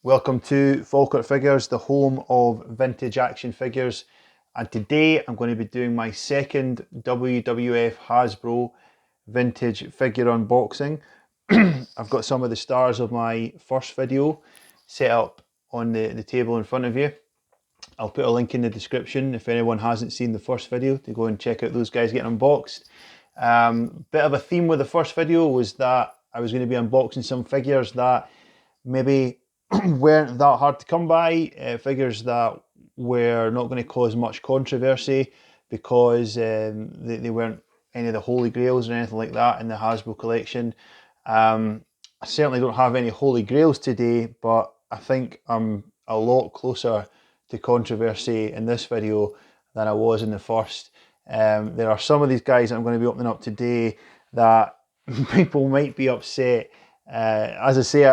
Welcome to Falkirk Figures, the home of vintage action figures. And today I'm going to be doing my second WWF Hasbro vintage figure unboxing. I've got some of the stars of my first video set up on the table in front of you. I'll put a link in the description if anyone hasn't seen the first video to go and check out those guys getting unboxed. Bit of a theme with the first video was that I was going to be unboxing some figures that maybe weren't that hard to come by, figures that were not going to cause much controversy because they weren't any of the holy grails or anything like that in the Hasbro collection. I certainly don't have any holy grails today, but I think I'm a lot closer to controversy in this video than I was in the first. There are some of these guys that I'm going to be opening up today that people might be upset. As I say,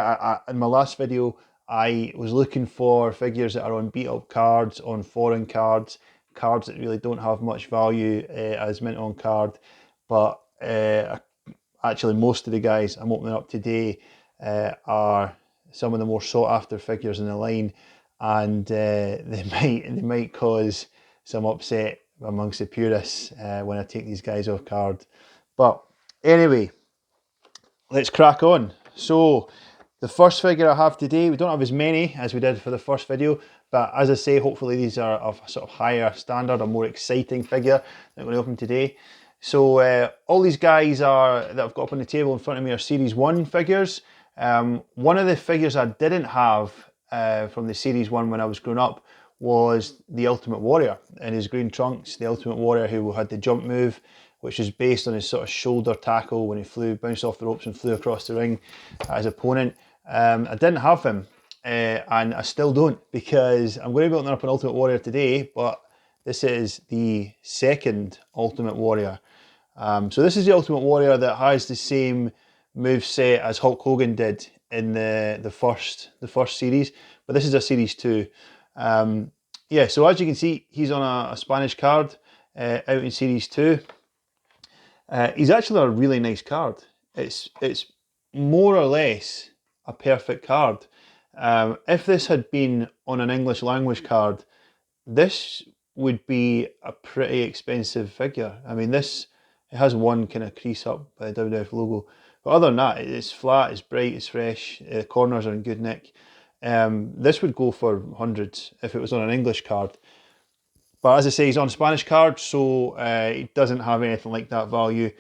in my last video, I was looking for figures that are on beat up cards, on foreign cards, cards that really don't have much value as mint on card. But actually most of the guys I'm opening up today are some of the more sought after figures in the line, and they might cause some upset amongst the purists when I take these guys off card. But anyway, let's crack on. So the first figure I have today, we don't have as many as we did for the first video, but as I say, hopefully these are of a sort of higher standard, a more exciting figure that I'm going to open today. So all these guys that I've got up on the table in front of me are Series 1 figures. One of the figures I didn't have from the Series 1 when I was growing up was the Ultimate Warrior in his green trunks, the Ultimate Warrior who had the jump move, which is based on his sort of shoulder tackle when he bounced off the ropes and flew across the ring at his opponent. I didn't have him, and I still don't, because I'm going to be opening up an Ultimate Warrior today, but this is the second Ultimate Warrior. So this is the Ultimate Warrior that has the same moveset as Hulk Hogan did in the first series, but this is a Series 2. Yeah, so as you can see, he's on a Spanish card out in Series 2. He's actually a really nice card. It's more or less a perfect card. If this had been on an English language card, this would be a pretty expensive figure. I mean, it has one kind of crease up by the WWF logo, but other than that, it's flat, it's bright, it's fresh, the corners are in good nick. This would go for hundreds if it was on an English card. But as I say, he's on a Spanish card, so he doesn't have anything like that value.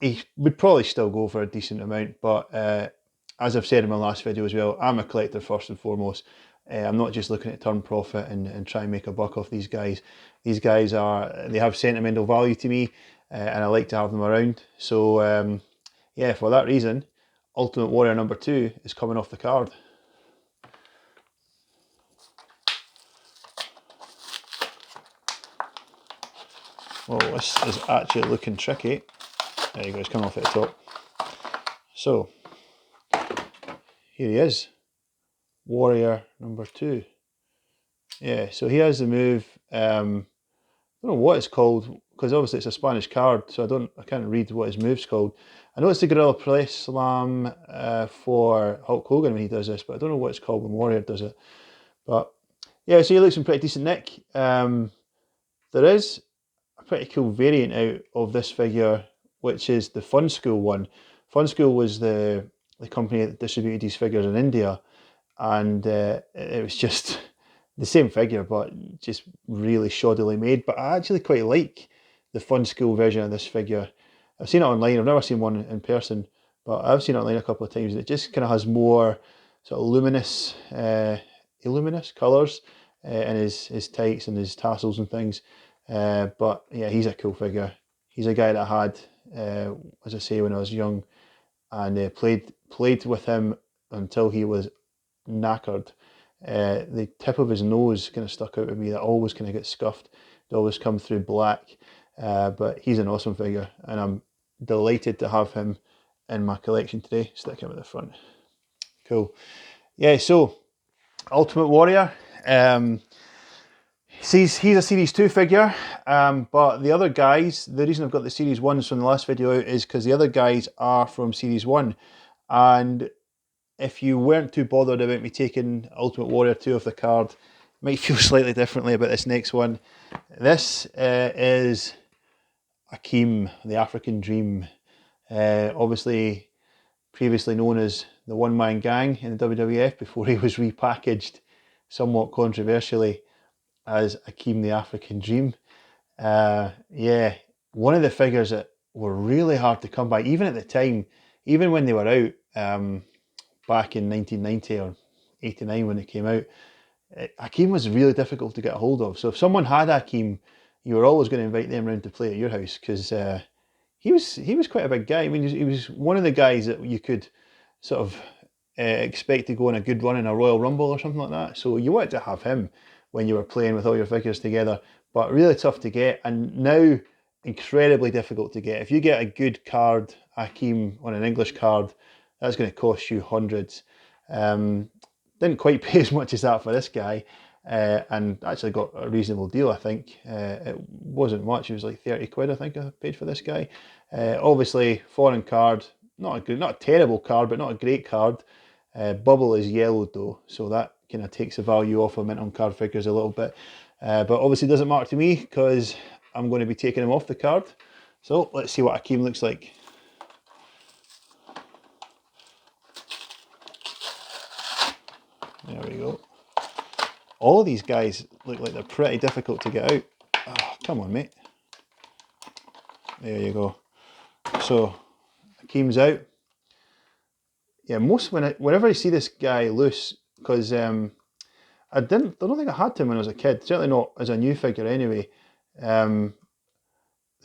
He would probably still go for a decent amount, but as I've said in my last video as well, I'm a collector first and foremost. I'm not just looking to turn profit and try and make a buck off these guys. These guys they have sentimental value to me, and I like to have them around. So yeah, for that reason, Ultimate Warrior number 2 is coming off the card. Oh, this is actually looking tricky. There you go, it's coming off at the top. So, here he is. Warrior number 2. Yeah, so he has the move, I don't know what it's called, because obviously it's a Spanish card, so I can't read what his move's called. I know it's the Gorilla Press Slam for Hulk Hogan when he does this, but I don't know what it's called when Warrior does it. But yeah, so he looks in pretty decent nick. There is a pretty cool variant out of this figure, which is the Fun School one. Fun School was the company that distributed these figures in India, and it was just the same figure, but just really shoddily made. But I actually quite like the Fun School version of this figure. I've seen it online, I've never seen one in person, but I've seen it online a couple of times. It just kind of has more sort of luminous colours in his tights and his tassels and things. But yeah, he's a cool figure. He's a guy that I had, as I say, when I was young, and played with him until he was knackered. The tip of his nose kind of stuck out at me. That always kind of gets scuffed. It always comes through black. But he's an awesome figure, and I'm delighted to have him in my collection today. Stick him at the front. Cool. Yeah, so Ultimate Warrior. He's a Series 2 figure, but the other guys, the reason I've got the Series 1s from the last video out is because the other guys are from Series 1. And if you weren't too bothered about me taking Ultimate Warrior 2 off the card, might feel slightly differently about this next one. This is Hakeem, the African Dream. Obviously, previously known as the One Man Gang in the WWF before he was repackaged somewhat controversially as Hakeem, the African Dream. Yeah, one of the figures that were really hard to come by, even at the time, even when they were out back in 1990 or 89 when it came out. Hakeem was really difficult to get a hold of. So if someone had Hakeem, you were always going to invite them around to play at your house because he was quite a big guy. I mean, he was one of the guys that you could sort of expect to go on a good run in a Royal Rumble or something like that. So you wanted to have him when you were playing with all your figures together, but really tough to get, and now incredibly difficult to get. If you get a good card, Hakeem, on an English card, that's going to cost you hundreds. Didn't quite pay as much as that for this guy, and actually got a reasonable deal, I think. It wasn't much, it was like 30 quid, I think I paid for this guy. Obviously, foreign card, not a terrible card, but not a great card. Bubble is yellowed though, so that kind of takes the value off of mint on card figures a little bit. But obviously doesn't matter to me because I'm going to be taking him off the card. So let's see what Hakeem looks like. There we go. All of these guys look like they're pretty difficult to get out. Oh, come on, mate. There you go. So Hakeem's out. Yeah, whenever I see this guy loose, because I don't think I had him when I was a kid. Certainly not as a new figure anyway. They're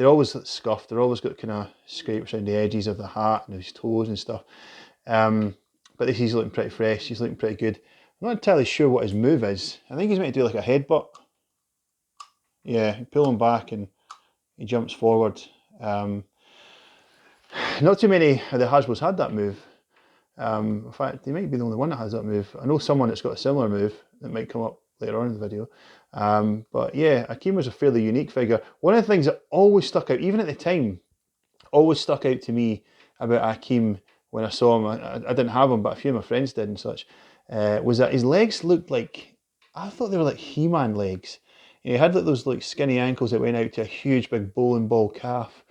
always scuffed. They're always got kind of scrapes around the edges of the hat and his toes and stuff. But he's looking pretty fresh. He's looking pretty good. I'm not entirely sure what his move is. I think he's meant to do like a headbutt. Yeah, pull him back and he jumps forward. Not too many of the Hasbros had that move. In fact, he might be the only one that has that move. I know someone that's got a similar move that might come up later on in the video. But yeah, Hakeem was a fairly unique figure. One of the things that always stuck out, even at the time, always stuck out to me about Hakeem when I saw him, I didn't have him, but a few of my friends did and such, was that his legs looked like, I thought they were like He-Man legs. He had like those like skinny ankles that went out to a huge big bowling ball calf.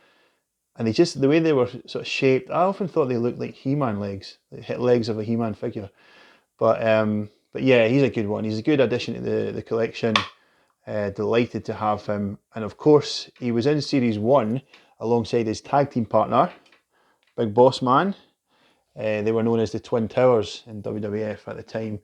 And they just, the way they were sort of shaped, I often thought they looked like He-Man legs, like legs of a He-Man figure. But yeah, he's a good one. He's a good addition to the collection. Delighted to have him. And of course, he was in Series 1 alongside his tag team partner, Big Boss Man. They were known as the Twin Towers in WWF at the time.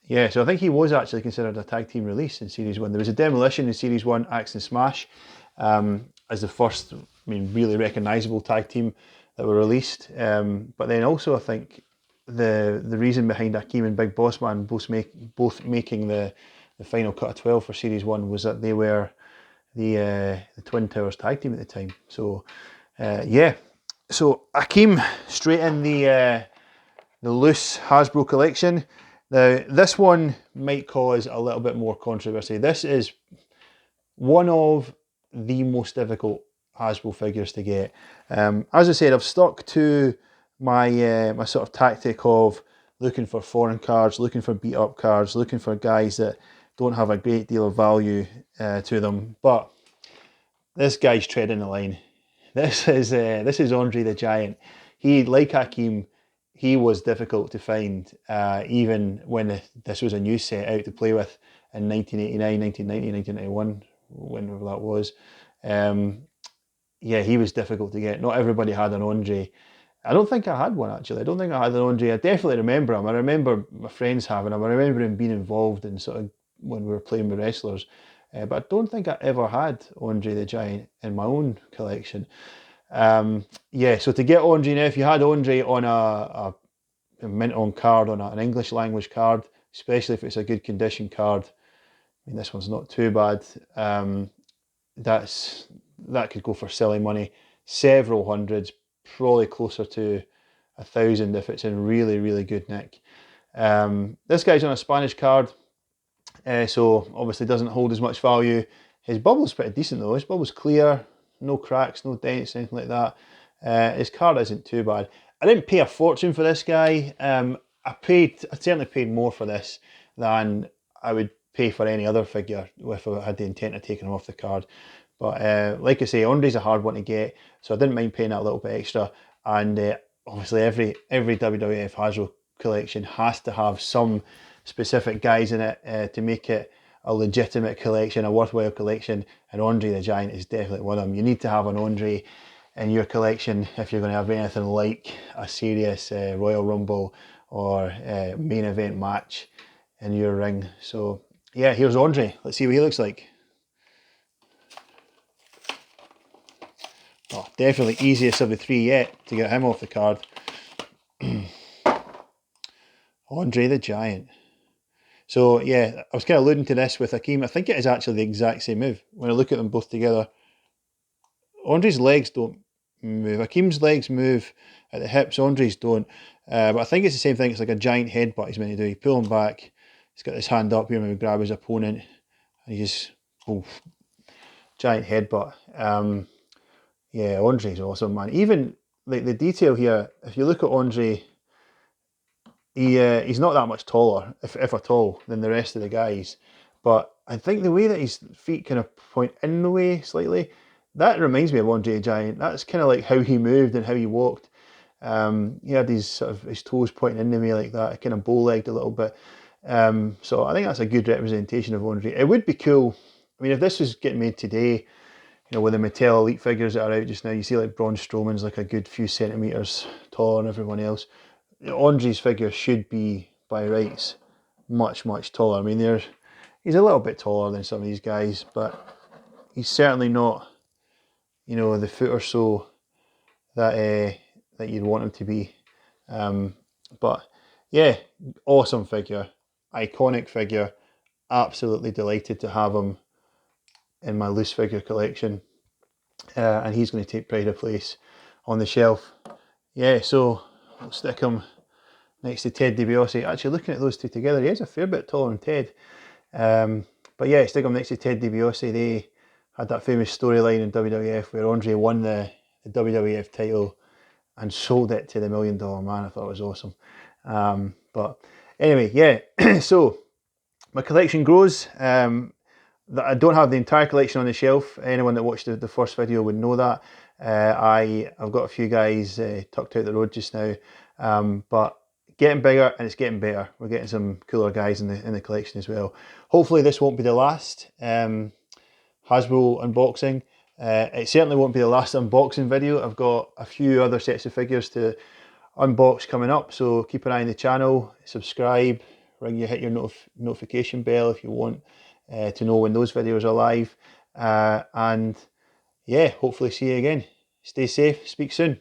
Yeah, so I think he was actually considered a tag team release in Series 1. There was a Demolition in Series 1, Axe and Smash, as the first, really recognisable tag team that were released. But then also I think the reason behind Hakeem and Big Boss Man both making the final cut of 12 for Series 1 was that they were the Twin Towers tag team at the time. So yeah, so Hakeem straight in the loose Hasbro collection. Now this one might cause a little bit more controversy. This is one of the most difficult Hasbro figures to get. As I said, I've stuck to my my sort of tactic of looking for foreign cards, looking for beat up cards, looking for guys that don't have a great deal of value to them. But this guy's treading the line. This is Andre the Giant. He, like Hakeem, he was difficult to find even when this was a new set out to play with in 1989, 1990, 1991, whenever that was. Yeah, he was difficult to get. Not everybody had an Andre. I don't think I had one actually. I don't think I had an Andre. I definitely remember him. I remember my friends having him. I remember him being involved in sort of when we were playing with wrestlers. But I don't think I ever had Andre the Giant in my own collection. Yeah, so to get Andre now, if you had Andre on a mint on card, on an English language card, especially if it's a good condition card, I mean, this one's not too bad. That could go for silly money, several hundreds, probably closer to 1,000 if it's in really, really good nick. This guy's on a Spanish card, so obviously doesn't hold as much value. His bubble's pretty decent though. His bubble's clear, no cracks, no dents, anything like that. His card isn't too bad. I didn't pay a fortune for this guy. I certainly paid more for this than I would pay for any other figure if I had the intent of taking him off the card. But like I say, Andre's a hard one to get, so I didn't mind paying that a little bit extra. And obviously, every WWF Hasbro collection has to have some specific guys in it to make it a legitimate collection, a worthwhile collection. And Andre the Giant is definitely one of them. You need to have an Andre in your collection if you're going to have anything like a serious Royal Rumble or main event match in your ring. So yeah, here's Andre. Let's see what he looks like. Oh, definitely easiest of the three yet to get him off the card. Andre the Giant. So yeah, I was kind of alluding to this with Hakeem. I think it is actually the exact same move. When I look at them both together, Andre's legs don't move. Hakeem's legs move at the hips, Andre's don't. But I think it's the same thing. It's like a giant headbutt he's meant to do. You pull him back, he's got his hand up here, maybe grab his opponent, and he just, oof, giant headbutt. Yeah, Andre's awesome, man. Even like the detail here, if you look at Andre, he's not that much taller, if at all, than the rest of the guys. But I think the way that his feet kind of point in the way slightly, that reminds me of Andre the Giant. That's kind of like how he moved and how he walked. He had his sort of his toes pointing in the way like that, kind of bow-legged a little bit. So I think that's a good representation of Andre. It would be cool. I mean, if this was getting made today, you know, with the Mattel Elite figures that are out just now, you see like Braun Strowman's like a good few centimetres taller than everyone else. Andre's figure should be, by rights, much, much taller. I mean, he's a little bit taller than some of these guys, but he's certainly not, you know, the foot or so that that you'd want him to be. But yeah, awesome figure, iconic figure. Absolutely delighted to have him in my loose figure collection, and he's going to take pride of place on the shelf. Yeah, so I'll stick him next to Ted DiBiase. Actually, looking at those two together, he is a fair bit taller than Ted. But yeah, stick him next to Ted DiBiase. They had that famous storyline in WWF where Andre won the WWF title and sold it to the $1 Million Man. I thought it was awesome. But anyway, yeah, so my collection grows. I don't have the entire collection on the shelf. Anyone that watched the first video would know that. I've got a few guys tucked out the road just now, but getting bigger and it's getting better. We're getting some cooler guys in the collection as well. Hopefully this won't be the last Hasbro unboxing. It certainly won't be the last unboxing video. I've got a few other sets of figures to unbox coming up, so keep an eye on the channel, subscribe, hit your notification bell if you want to know when those videos are live, and yeah, hopefully see you again. Stay safe, speak soon.